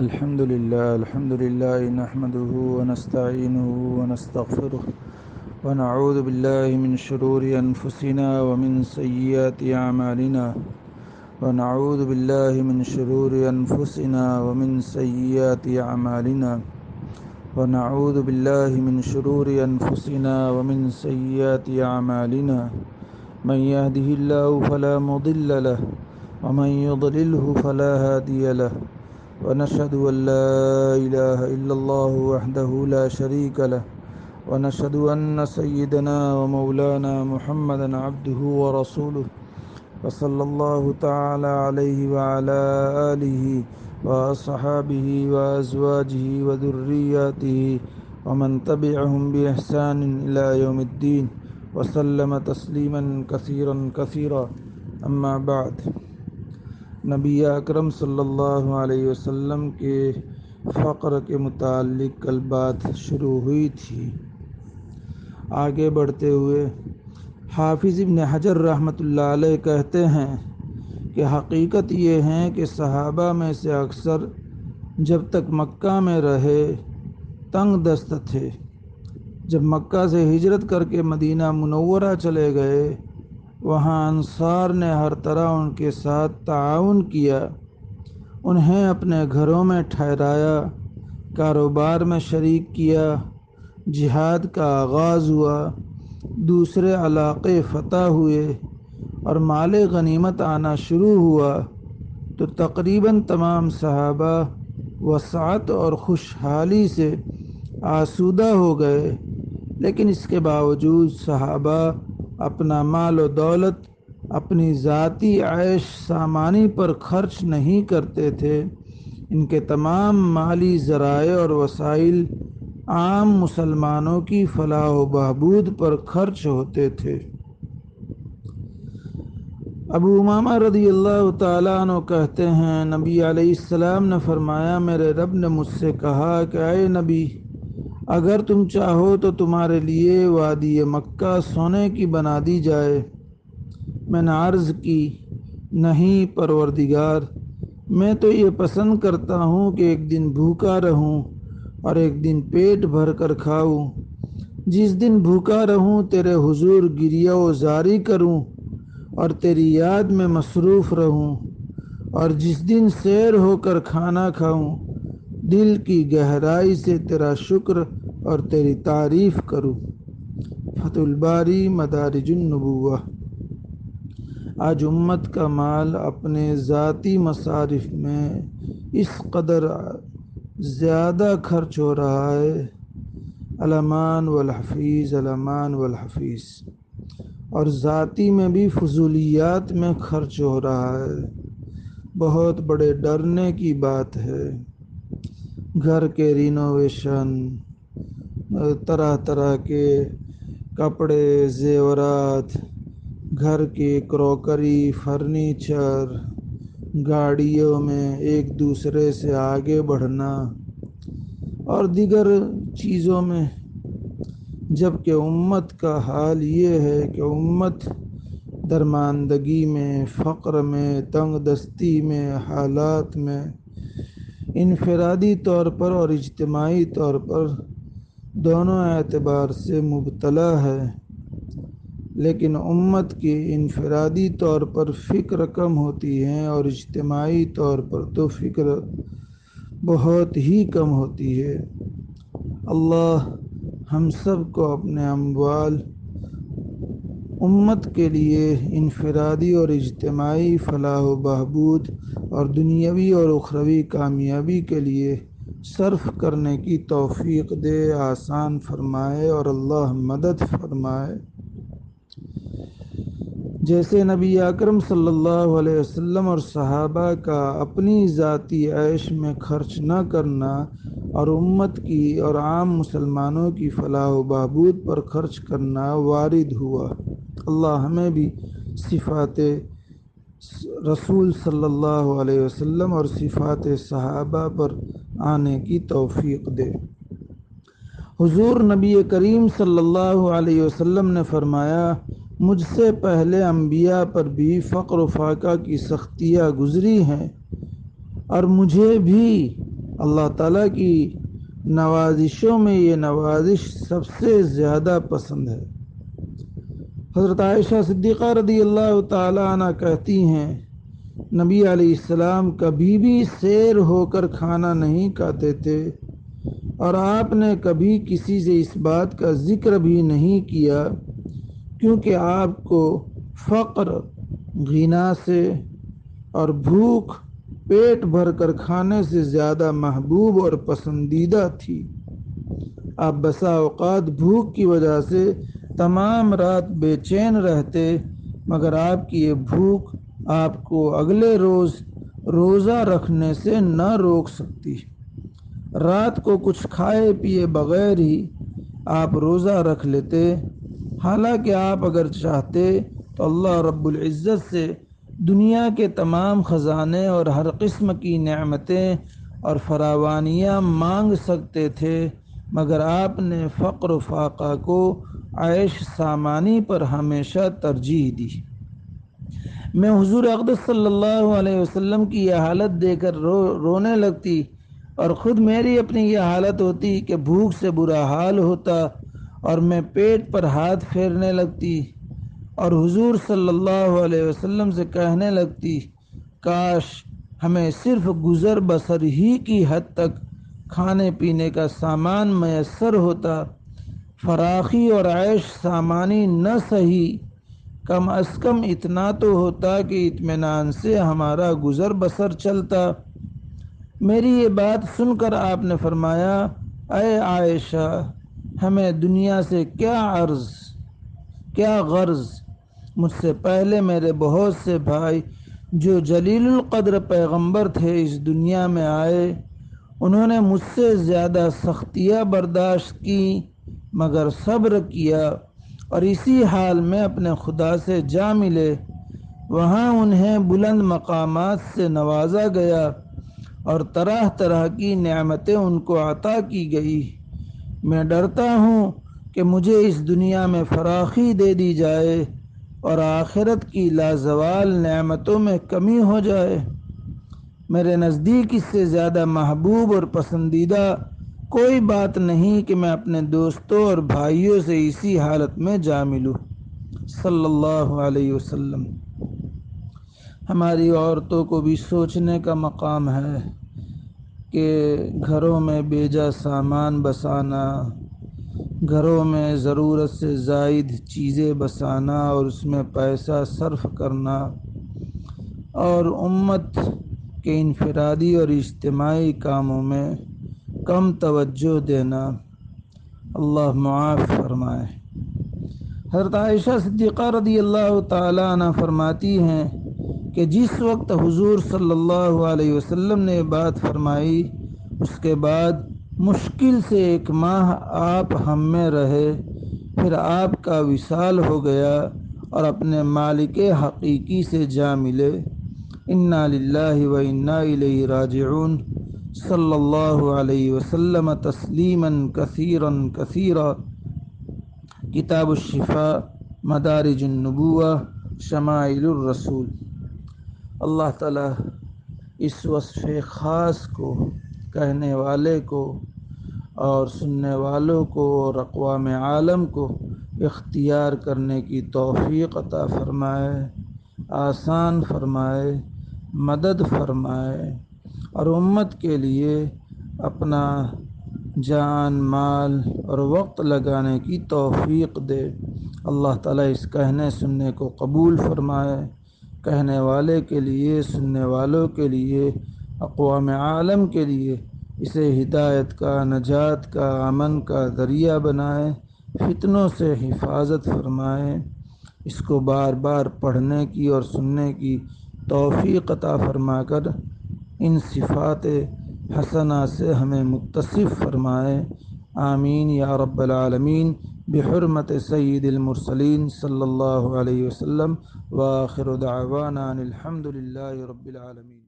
الحمد لله نحمده ونستعينه ونستغفره ونعوذ بالله من شرور أنفسنا ومن سيئات أعمالنا ونعوذ بالله من شرور أنفسنا ومن سيئات أعمالنا ونعوذ بالله من شرور أنفسنا ومن سيئات أعمالنا من يهده الله فلا مضل له ومن يضلله فلا هادي له ونشهد أن لا إله إلا الله وحده لا شريك له ونشهد أن سيدنا ومولانا محمدا عبده ورسوله وصلى الله تعالى عليه وعلى آله وأصحابه وأزواجه وذرياته ومن تبعهم بإحسان إلى يوم الدين وسلم تسلیما کثیرا کثیرا اما بعد۔ نبی اکرم صلی اللہ علیہ وسلم کے فقر کے متعلق کل بات شروع ہوئی تھی۔ آگے بڑھتے ہوئے حافظ ابن حجر رحمۃ اللہ علیہ کہتے ہیں کہ حقیقت یہ ہے کہ صحابہ میں سے اکثر جب تک مکہ میں رہے تنگ دست تھے۔ جب مکہ سے ہجرت کر کے مدینہ منورہ چلے گئے، وہاں انصار نے ہر طرح ان کے ساتھ تعاون کیا، انہیں اپنے گھروں میں ٹھہرایا، کاروبار میں شریک کیا، جہاد کا آغاز ہوا، دوسرے علاقے فتح ہوئے اور مال غنیمت آنا شروع ہوا تو تقریباً تمام صحابہ وسعت اور خوشحالی سے آسودہ ہو گئے، لیکن اس کے باوجود صحابہ اپنا مال و دولت اپنی ذاتی عیش سامانی پر خرچ نہیں کرتے تھے۔ ان کے تمام مالی ذرائع اور وسائل عام مسلمانوں کی فلاح و بہبود پر خرچ ہوتے تھے۔ ابو امامہ رضی اللہ تعالیٰ عنہ کہتے ہیں، نبی علیہ السلام نے فرمایا، میرے رب نے مجھ سے کہا کہ اے نبی، اگر تم چاہو تو تمہارے لیے وادی مکہ سونے کی بنا دی جائے۔ میں نے عرض کی، نہیں پروردگار، میں تو یہ پسند کرتا ہوں کہ ایک دن بھوکا رہوں اور ایک دن پیٹ بھر کر کھاؤں۔ جس دن بھوکا رہوں تیرے حضور گریہ و زاری کروں اور تیری یاد میں مصروف رہوں، اور جس دن سیر ہو کر کھانا کھاؤں دل کی گہرائی سے تیرا شکر اور تیری تعریف کروں۔ فتح الباری مدارج النبوہ۔ آج امت کا مال اپنے ذاتی مصارف میں اس قدر زیادہ خرچ ہو رہا ہے، الامان والحفیظ الامان والحفیظ، اور ذاتی میں بھی فضولیات میں خرچ ہو رہا ہے۔ بہت بڑے ڈرنے کی بات ہے۔ گھر کے رینوویشن، طرح طرح کے کپڑے، زیورات، گھر کی کروکری، فرنیچر، گاڑیوں میں ایک دوسرے سے آگے بڑھنا اور دیگر چیزوں میں، جبکہ امت کا حال یہ ہے کہ امت درماندگی میں، فقر میں، تنگ دستی میں، حالات میں انفرادی طور پر اور اجتماعی طور پر دونوں اعتبار سے مبتلا ہے، لیکن امت کی انفرادی طور پر فکر کم ہوتی ہے اور اجتماعی طور پر تو فکر بہت ہی کم ہوتی ہے۔ اللہ ہم سب کو اپنے اموال امت کے لیے انفرادی اور اجتماعی فلاح و بہبود اور دنیاوی اور اخروی کامیابی کے لیے صرف کرنے کی توفیق دے، آسان فرمائے اور اللہ مدد فرمائے۔ جیسے نبی اکرم صلی اللہ علیہ وسلم اور صحابہ کا اپنی ذاتی عیش میں خرچ نہ کرنا اور امت کی اور عام مسلمانوں کی فلاح و بہبود پر خرچ کرنا وارد ہوا، اللہ ہمیں بھی صفات رسول صلی اللہ علیہ وسلم اور صفات صحابہ پر آنے کی توفیق دے۔ حضور نبی کریم صلی اللہ علیہ وسلم نے فرمایا، مجھ سے پہلے انبیاء پر بھی فقر و فاقہ کی سختیاں گزری ہیں اور مجھے بھی اللہ تعالیٰ کی نوازشوں میں یہ نوازش سب سے زیادہ پسند ہے۔ حضرت عائشہ صدیقہ رضی اللہ تعالیٰ عنہ کہتی ہیں نبی علیہ السلام کبھی بھی سیر ہو کر کھانا نہیں کھاتے تھے، اور آپ نے کبھی کسی سے اس بات کا ذکر بھی نہیں کیا، کیونکہ آپ کو فقر غنا سے اور بھوک پیٹ بھر کر کھانے سے زیادہ محبوب اور پسندیدہ تھی۔ آپ بسا اوقات بھوک کی وجہ سے تمام رات بے چین رہتے، مگر آپ کی یہ بھوک آپ کو اگلے روز روزہ رکھنے سے نہ روک سکتی۔ رات کو کچھ کھائے پیے بغیر ہی آپ روزہ رکھ لیتے، حالانکہ آپ اگر چاہتے تو اللہ رب العزت سے دنیا کے تمام خزانے اور ہر قسم کی نعمتیں اور فراوانیاں مانگ سکتے تھے، مگر آپ نے فقر و فاقہ کو عیش سامانی پر ہمیشہ ترجیح دی۔ میں حضور اقدس صلی اللہ علیہ وسلم کی یہ حالت دیکھ کر رونے لگتی، اور خود میری اپنی یہ حالت ہوتی کہ بھوک سے برا حال ہوتا اور میں پیٹ پر ہاتھ پھیرنے لگتی اور حضور صلی اللہ علیہ وسلم سے کہنے لگتی کاش ہمیں صرف گزر بسر ہی کی حد تک کھانے پینے کا سامان میسر ہوتا، فراخی اور عیش سامانی نہ سہی، کم از کم اتنا تو ہوتا کہ اطمینان سے ہمارا گزر بسر چلتا۔ میری یہ بات سن کر آپ نے فرمایا اے عائشہ، ہمیں دنیا سے کیا غرض؟ مجھ سے پہلے میرے بہت سے بھائی جو جلیل القدر پیغمبر تھے اس دنیا میں آئے، انہوں نے مجھ سے زیادہ سختیاں برداشت کی، مگر صبر کیا اور اسی حال میں اپنے خدا سے جا ملے۔ وہاں انہیں بلند مقامات سے نوازا گیا اور طرح طرح کی نعمتیں ان کو عطا کی گئی۔ میں ڈرتا ہوں کہ مجھے اس دنیا میں فراخی دے دی جائے اور آخرت کی لازوال نعمتوں میں کمی ہو جائے۔ میرے نزدیک اس سے زیادہ محبوب اور پسندیدہ کوئی بات نہیں کہ میں اپنے دوستوں اور بھائیوں سے اسی حالت میں جا ملوں صلی اللہ علیہ وسلم۔ ہماری عورتوں کو بھی سوچنے کا مقام ہے کہ گھروں میں بیجا سامان بسانا، گھروں میں ضرورت سے زائد چیزیں بسانا اور اس میں پیسہ صرف کرنا، اور امت کے انفرادی اور اجتماعی کاموں میں کم توجہ دینا، اللہ معاف فرمائے۔ حضرت عائشہ صدیقہ رضی اللہ تعالیٰ عنہ فرماتی ہیں کہ جس وقت حضور صلی اللہ علیہ وسلم نے بات فرمائی، اس کے بعد مشکل سے 1 ماہ آپ ہم میں رہے، پھر آپ کا وصال ہو گیا اور اپنے مالک حقیقی سے جا ملے۔ انا للہ و انا الیہ راجعون، صلی اللہ علیہ وسلم تسلیما کثیرا کثیرا۔ کتاب الشفاء، مدارج النبوہ، شمائل الرسول۔ اللہ تعالیٰ اس وصف خاص کو کہنے والے کو اور سننے والوں کو اور اقوام عالم کو اختیار کرنے کی توفیق عطا فرمائے، آسان فرمائے، مدد فرمائے، اور امت کے لیے اپنا جان، مال اور وقت لگانے کی توفیق دے۔ اللہ تعالیٰ اس کہنے سننے کو قبول فرمائے، کہنے والے کے لیے، سننے والوں کے لیے، اقوام عالم کے لیے اسے ہدایت کا، نجات کا، امن کا ذریعہ بنائے، فتنوں سے حفاظت فرمائے۔ اس کو بار بار پڑھنے کی اور سننے کی توفیق عطا فرما کر ان صفات حسنہ سے ہمیں متصف فرمائے۔ آمین یا رب العالمین، بحرمت سید المرسلین صلی اللہ علیہ وسلم، وآخر دعوانا ان الحمد للہ رب العالمین۔